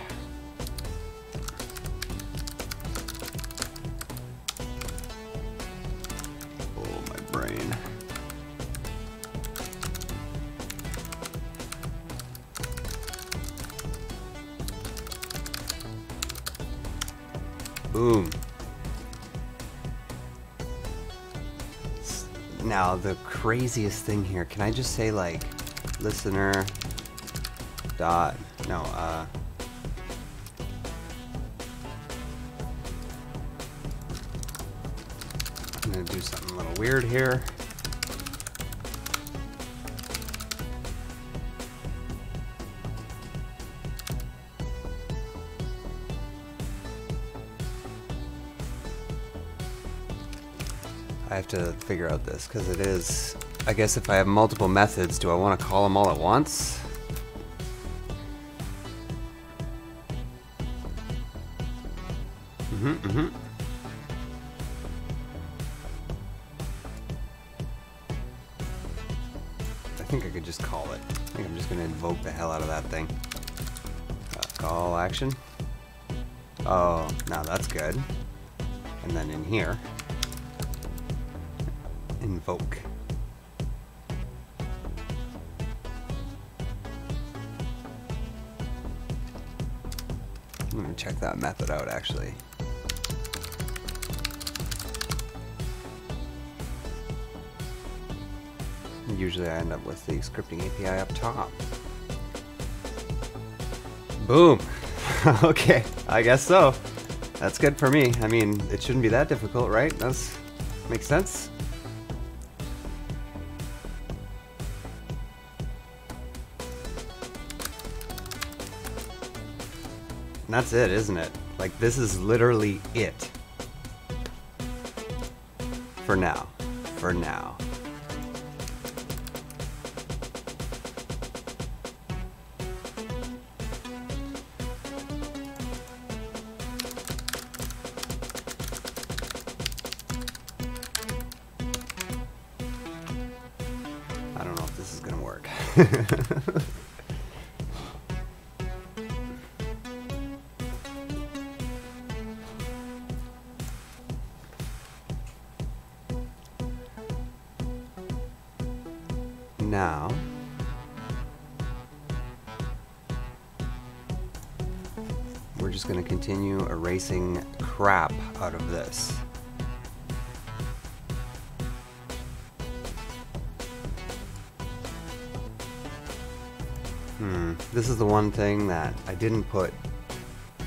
Oh, my brain. Boom. Now, the craziest thing here, can I just say, like, listener dot, no, I'm gonna do something a little weird here. I have to figure out this, because it is, I guess if I have multiple methods, do I want to call them all at once? I think I could just call it. I think I'm just going to invoke the hell out of that thing. Call action. Oh, now that's good. And then in here, invoke. I'm going to check that method out actually. Usually I end up with the scripting API up top. Boom! Okay, I guess so. That's good for me. I mean, it shouldn't be that difficult, right? That's makes sense. And that's it, isn't it? Like, this is literally it. For now. For now. I don't know if this is gonna work. Now, we're just going to continue erasing crap out of this. This is the one thing that I didn't put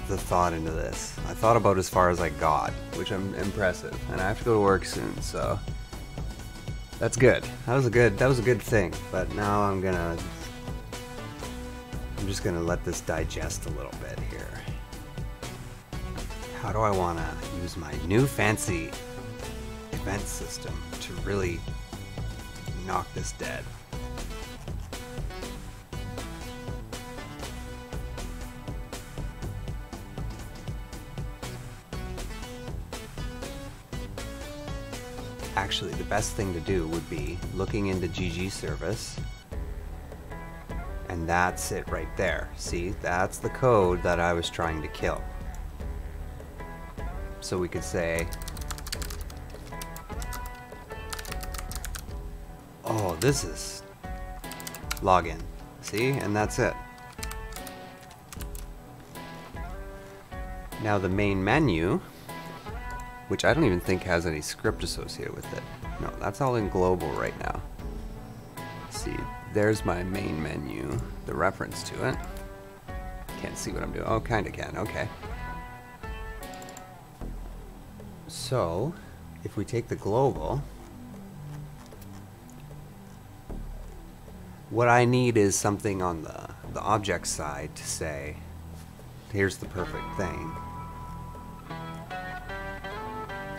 the thought into this. I thought about as far as I got, which I'm impressive, and I have to go to work soon, so that's good. That was a good thing. But now I'm just gonna let this digest a little bit here. How do I want to use my new fancy event system to really knock this dead? Actually, the best thing to do would be looking into GG service, and that's it right there. See, that's the code that I was trying to kill. So we could say, oh, this is login. See, and that's it. Now the main menu, which I don't even think has any script associated with it. No, that's all in global right now. See, there's my main menu, the reference to it. Can't see what I'm doing. Oh, kinda can, okay. So, if we take the global, what I need is something on the object side to say, here's the perfect thing.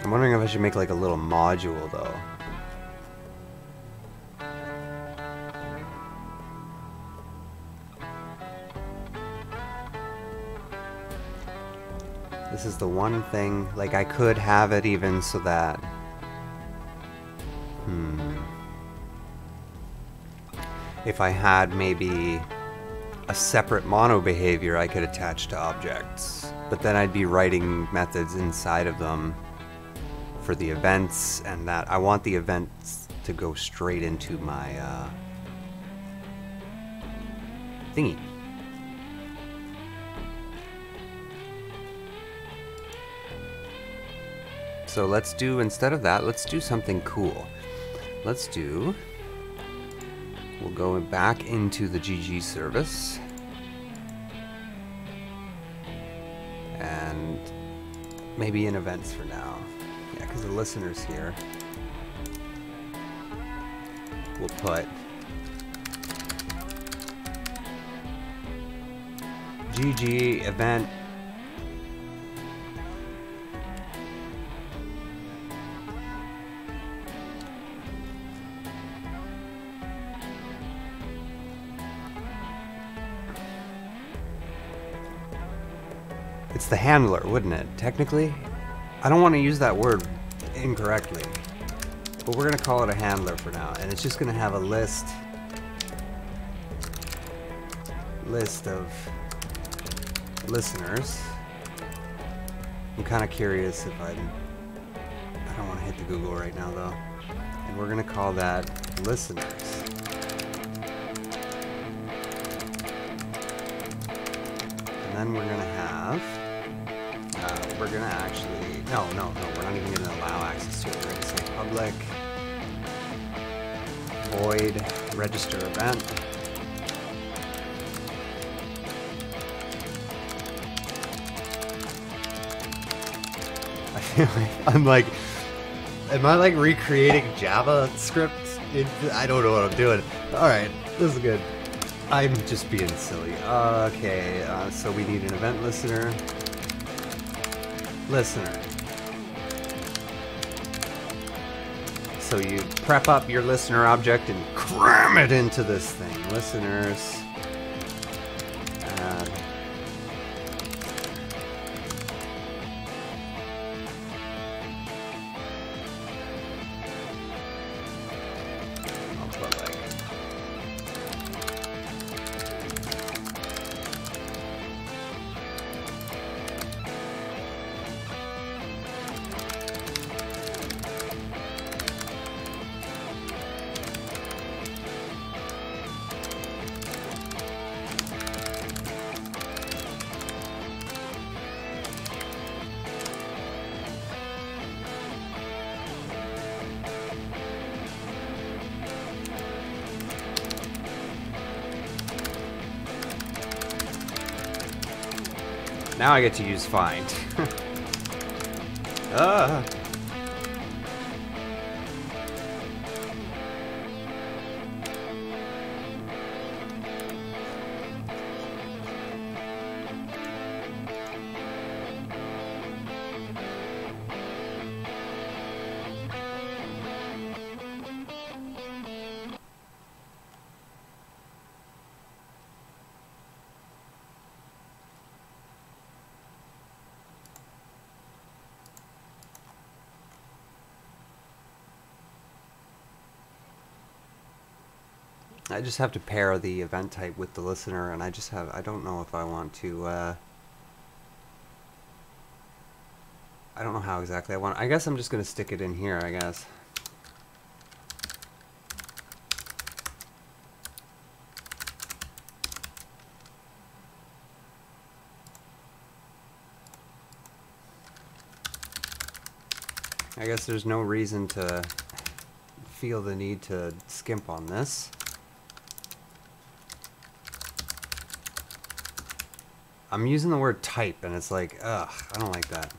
I'm wondering if I should make like a little module though. This is the one thing, like I could have it even so that, if I had maybe a separate mono behavior I could attach to objects, but then I'd be writing methods inside of them for the events, and that I want the events to go straight into my thingy. So let's do, instead of that, let's do something cool. We'll go back into the GG service, and maybe in events for now. Yeah, because the listeners here. We'll put GG event It's the handler, wouldn't it? Technically, I don't want to use that word incorrectly, but we're going to call it a handler for now, and it's just going to have a list of listeners. I'm kind of curious if I don't want to hit the Google right now though, and we're going to call that listeners. And then we're going to have we're gonna actually, no, we're not even gonna allow access to it. We're gonna say public void register event. I feel like I'm like, am I like recreating JavaScript? I don't know what I'm doing. All right, this is good. I'm just being silly. Okay, so we need an event listener. Listener. So you prep up your listener object and cram it into this thing. Listeners. I'll put like Now I get to use find. Ah. I just have to pair the event type with the listener, and I don't know if I want to, I don't know how exactly I want. I guess I'm just going to stick it in here, I guess. I guess there's no reason to feel the need to skimp on this. I'm using the word type, and it's like, ugh, I don't like that.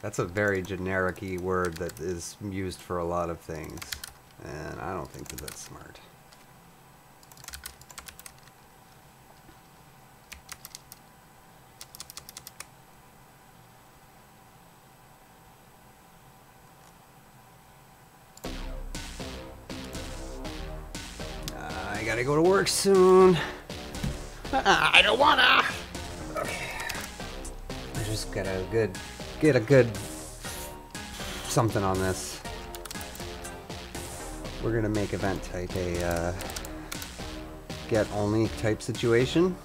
That's a very generic-y word that is used for a lot of things, and I don't think that that's smart. I gotta go to work soon. I don't wanna. Okay. I just gotta get a good something on this. We're gonna make event type a get only type situation.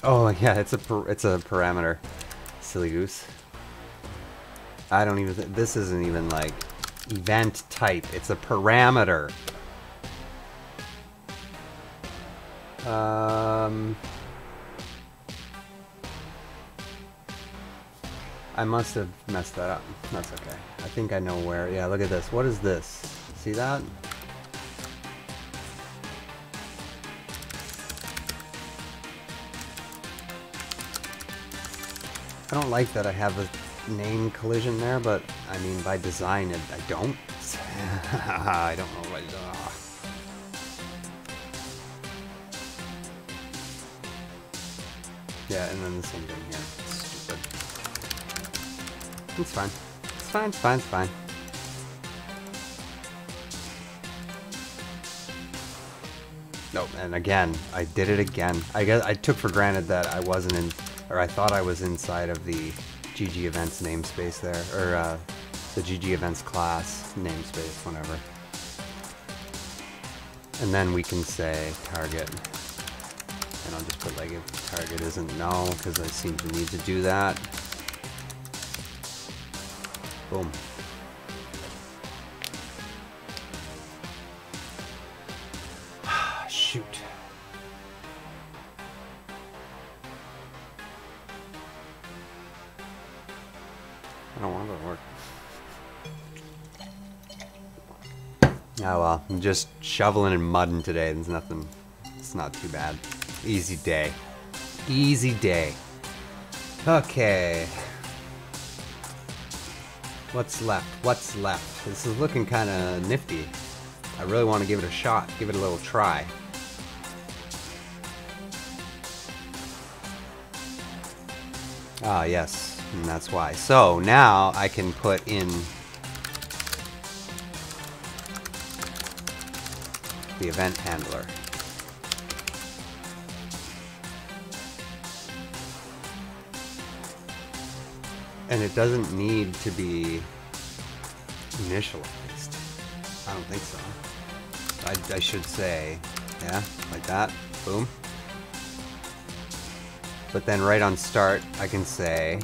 Oh yeah, it's a parameter. Silly goose. I don't even. This isn't even like event type. It's a parameter. I must have messed that up. That's okay. I think I know where. Yeah, look at this. What is this? See that? I don't like that I have a name collision there, but I mean by design I don't. I don't know what. Yeah, and then the same thing here. Stupid. It's fine. It's fine. It's fine. It's fine. Nope. And again, I did it again. I guess I took for granted that I wasn't in. Or I thought I was inside of the GG Events namespace there, or the GG Events class namespace, whatever. And then we can say target, and I'll just put like if target isn't null, because I seem to need to do that. Boom. Shoot. I don't want it to work. Oh well, I'm just shoveling and mudding today. There's nothing. It's not too bad. Easy day. Easy day. Okay. What's left? What's left? This is looking kind of nifty. I really want to give it a shot. Give it a little try. Ah, yes. And that's why. So now I can put in the event handler. And it doesn't need to be initialized. I don't think so. I should say, yeah, like that. Boom. But then right on start, I can say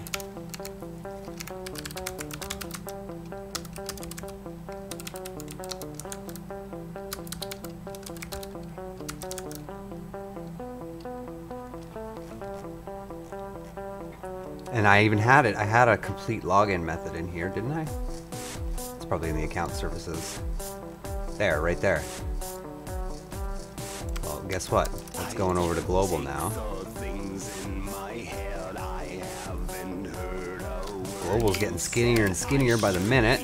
and I even had it. I had a complete login method in here, didn't I? It's probably in the account services. There, right there. Well, guess what? It's going over to global now. Global's getting skinnier and skinnier by the minute.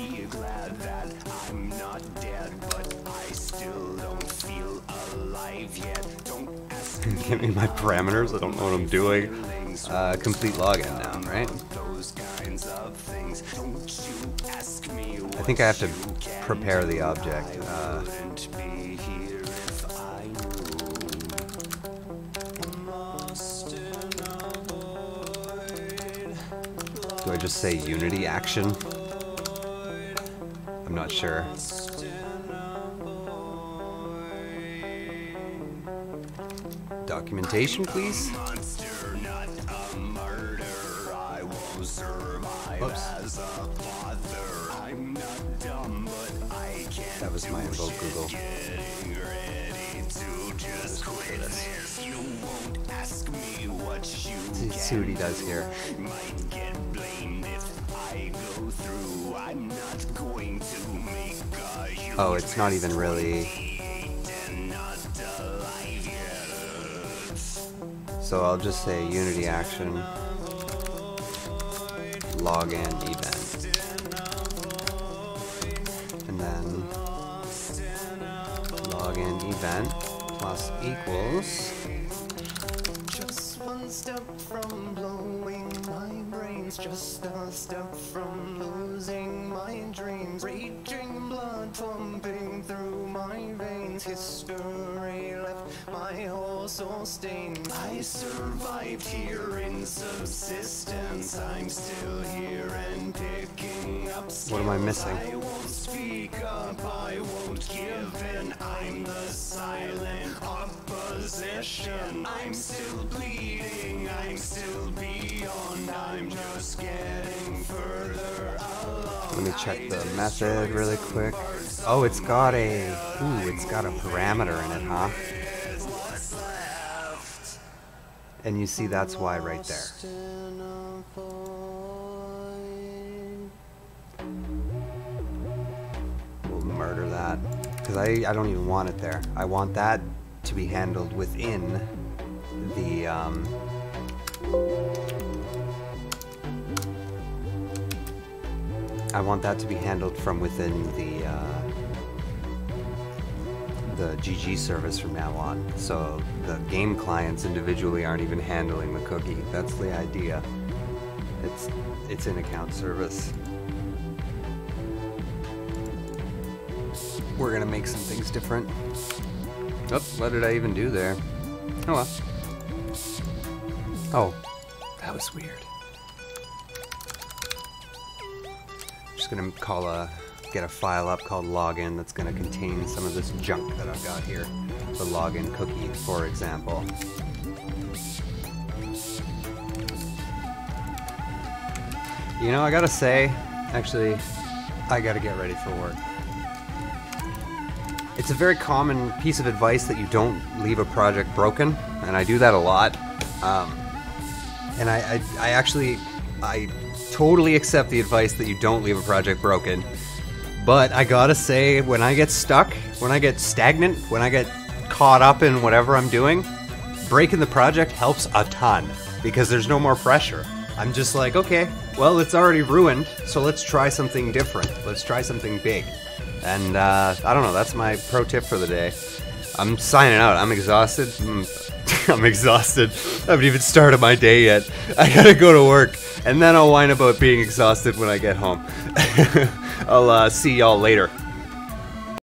Give me my parameters. I don't know what I'm doing. Complete login now, right? I think I have to prepare the object. Do I just say Unity action? I'm not sure. Documentation, please. Oops. That was my invoke Google. Let's see what he does here. Oh, it's not even really. So I'll just say Unity action, login event, and then login event plus equals. Just one step from blowing my brains, just a step from losing my dreams, raging blood pumping through my veins, history left my whole soul stained. I survived here in subsistence, I'm still here and picking up skills. What am I missing? I won't speak up, I won't give in, I'm the silent opposition. I'm still bleeding, I'm still beyond, I'm just getting further along. Let me check the method really quick. Oh, it's got a, it's got a parameter in it, huh? And you see that's why right there. We'll murder that. Because I don't even want it there. I want that to be handled within the I want that to be handled from within the GG service from now on. So the game clients individually aren't even handling the cookie. That's the idea. It's in account service. We're gonna make some things different. Oh, what did I even do there? Oh well. Oh, that was weird. Just gonna get a file up called login that's gonna contain some of this junk that I've got here. The login cookie, for example. You know, I gotta say, actually, I gotta get ready for work. It's a very common piece of advice that you don't leave a project broken, and I do that a lot. And I totally accept the advice that you don't leave a project broken. But I gotta say, when I get stuck, when I get stagnant, when I get caught up in whatever I'm doing, breaking the project helps a ton because there's no more pressure. I'm just like, okay, well, it's already ruined, so let's try something different. Let's try something big. And I don't know, that's my pro tip for the day. I'm signing out. I'm exhausted. I'm exhausted. I haven't even started my day yet. I gotta go to work, and then I'll whine about being exhausted when I get home. I'll see y'all later.